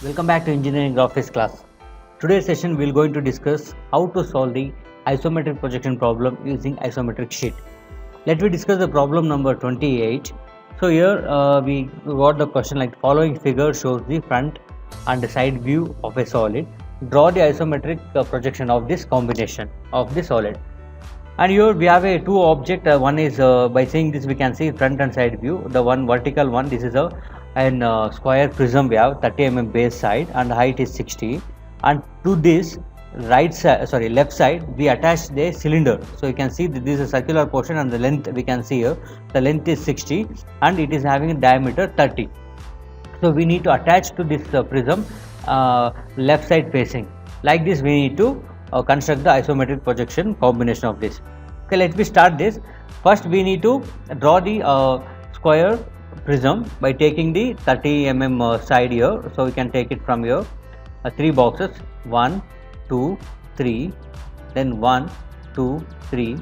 Welcome back to engineering graphics class. Today's session we're going to discuss how to solve the isometric projection problem using isometric sheet. Let me discuss the problem number 28. So here we got the question like following figure shows the front and the side view of a solid. Draw the isometric projection of this combination of the solid. And here we have a two object. One is by saying this we can see front and side view. The one vertical one, this is a square prism. We have 30 mm base side and height is 60. And to this left side we attach the cylinder. So you can see that this is a circular portion and the length we can see here. The length is 60 and it is having a diameter 30. So we need to attach to this prism left side facing. Like this we need to construct the isometric projection combination of this. Okay, let me start this. First we need to draw the square prism by taking the 30 mm side here. So we can take it from here. Three boxes, 1, 2, 3, then 1, 2, 3,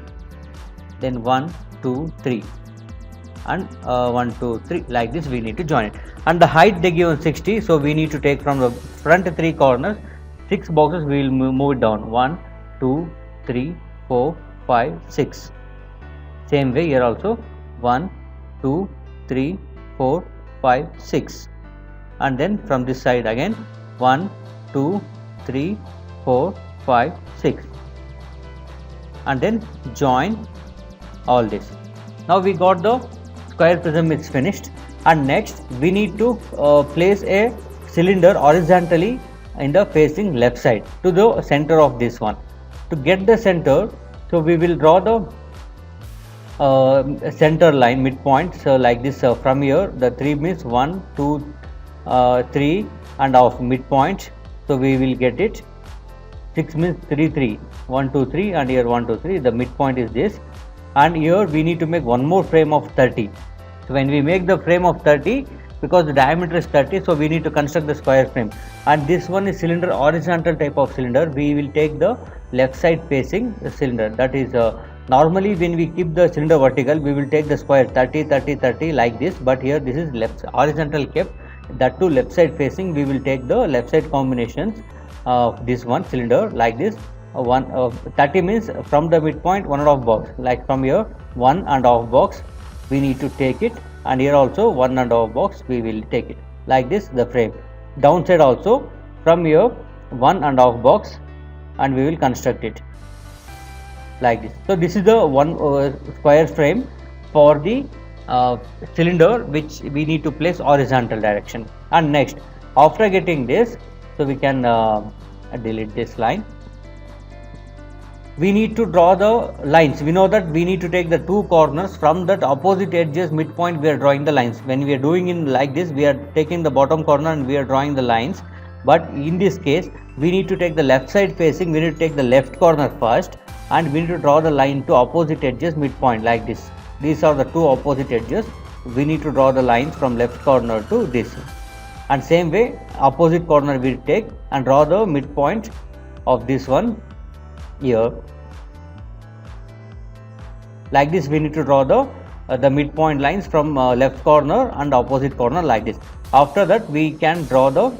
then 1, 2, 3, and 1, 2, 3. Like this we need to join it. And the height they given 60, so we need to take from the front three corners 6 boxes. We will move it down 1, 2, 3, 4, 5, 6. Same way here also 1, 2, 3, 4, 5, 6. And then from this side again 1, 2, 3, 4, 5, 6. And then join all this. Now we got the square prism is finished. And next we need to place a cylinder horizontally in the facing left side to the center of this one. To get the center, so we will draw the center line midpoint. So like this from here the 3 means 1, 2, 3 and of midpoint. So we will get it. 6 means 3, 3, 1, 2, 3 and here 1, 2, 3. The midpoint is this. And here we need to make one more frame of 30. So when we make the frame of 30, because the diameter is 30, so we need to construct the square frame. And this one is cylinder horizontal type of cylinder. We will take the left side facing cylinder. That is normally when we keep the cylinder vertical, we will take the square 30, 30, 30 like this. But here this is left horizontal kept. That too left side facing. We will take the left side combinations of this one cylinder like this. 30 means from the midpoint 1.5 box. Like from here 1.5 box we need to take it, and here also 1.5 box we will take it. Like this the frame. Downside also from here 1.5 box and we will construct it like this. So this is the one square frame for the cylinder which we need to place horizontal direction. And next after getting this, so we can delete this line. We need to draw the lines. We know that we need to take the two corners from that opposite edges midpoint. We are drawing the lines. When we are doing in like this, we are taking the bottom corner and we are drawing the lines. But in this case we need to take the left side facing. We need to take the left corner first and we need to draw the line to opposite edges midpoint like this. These are the two opposite edges. We need to draw the lines from left corner to this, and same way opposite corner we take and draw the midpoint of this one here. Like this we need to draw the midpoint lines from left corner and opposite corner like this. After that we can draw the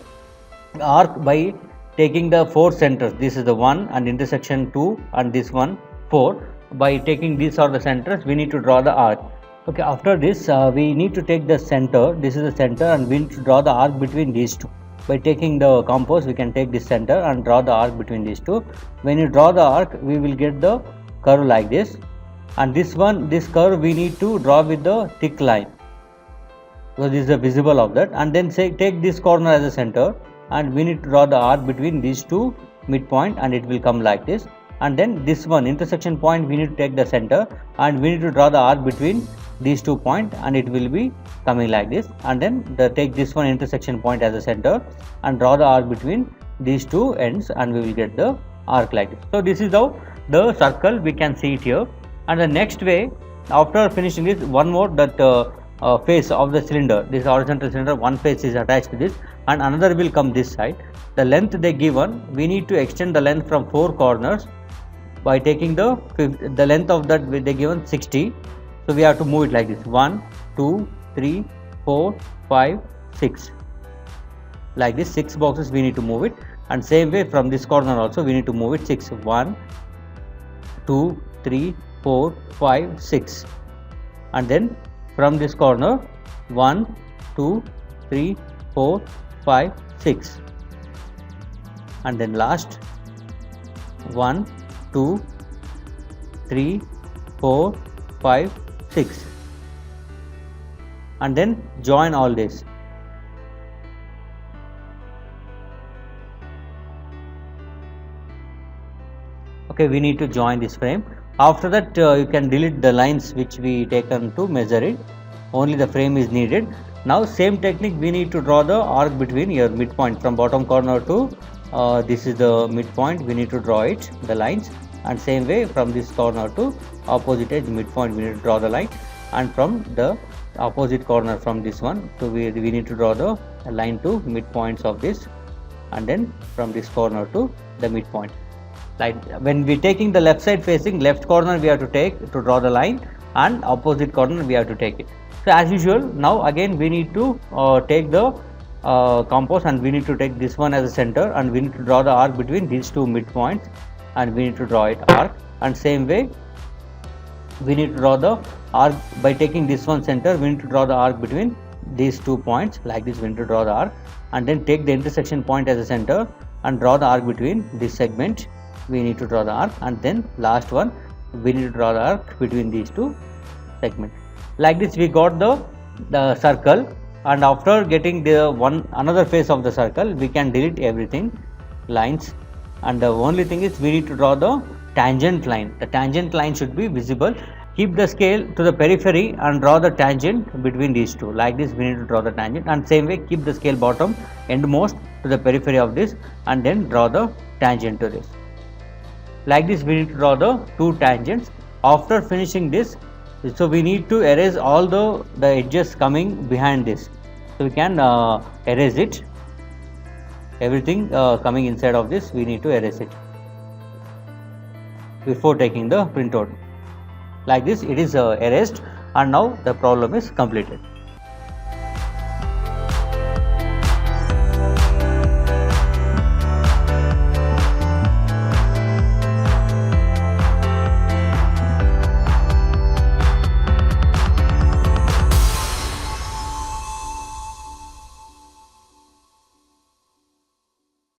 arc by taking the 4 centers. This is the 1 and intersection 2 and this one 4. By taking these are the centers, we need to draw the arc. Okay, after this we need to take the center. This is the center and we need to draw the arc between these two. By taking the compass we can take this center and draw the arc between these two. When you draw the arc we will get the curve like this, and this curve we need to draw with the thick line. So this is the visible of that, and then take this corner as a center and we need to draw the arc between these two midpoint and it will come like this. And then this one intersection point we need to take the center and we need to draw the arc between these 2 points and it will be coming like this. And then take this one intersection point as a center and draw the arc between these 2 ends and we will get the arc like this. So this is how the circle we can see it here. And the next way, after finishing this, one more that face of the cylinder, this horizontal cylinder, one face is attached to this and another will come this side. The length they given, we need to extend the length from 4 corners by taking the length of that they given 60. So we have to move it like this 1, 2, 3, 4, 5, 6. like this 6 boxes we need to move it, and same way from this corner also we need to move it 6. 1 2 3 4 5 6, and then from this corner 1 2 3 4 5 6, and then last 1 2 3 4 5 6, and then join all this. Okay, we need to join this frame. After that you can delete the lines which we taken to measure it, only the frame is needed. Now same technique, we need to draw the arc between your midpoint from bottom corner to this is the midpoint, we need to draw it, the lines, and same way from this corner to opposite edge midpoint we need to draw the line, and from the opposite corner from this one to we need to draw the line to midpoints of this, and then from this corner to the midpoint. Like when we taking the left side facing, left corner we have to take to draw the line, and opposite corner we have to take it. So as usual, now again we need to take the compass, and we need to take this one as a center, and we need to draw the arc between these two midpoints, and we need to draw it arc, and same way we need to draw the arc by taking this one center, we need to draw the arc between these 2 points, like this we need to draw the arc, and then take the intersection point as a center and draw the arc between this segment, we need to draw the arc, and then last one we need to draw the arc between these 2 segments. Like this we got the circle, and after getting the another face of the circle we can delete everything, lines, and the only thing is we need to draw the tangent line. The tangent line should be visible. Keep the scale to the periphery and draw the tangent between these 2. Like this we need to draw the tangent, and same way keep the scale bottom endmost to the periphery of this, and then draw the tangent to this. Like this we need to draw the 2 tangents. After finishing this, so we need to erase all the edges coming behind this, so we can erase it, everything coming inside of this we need to erase it before taking the printout. Like this it is erased, and now the problem is completed.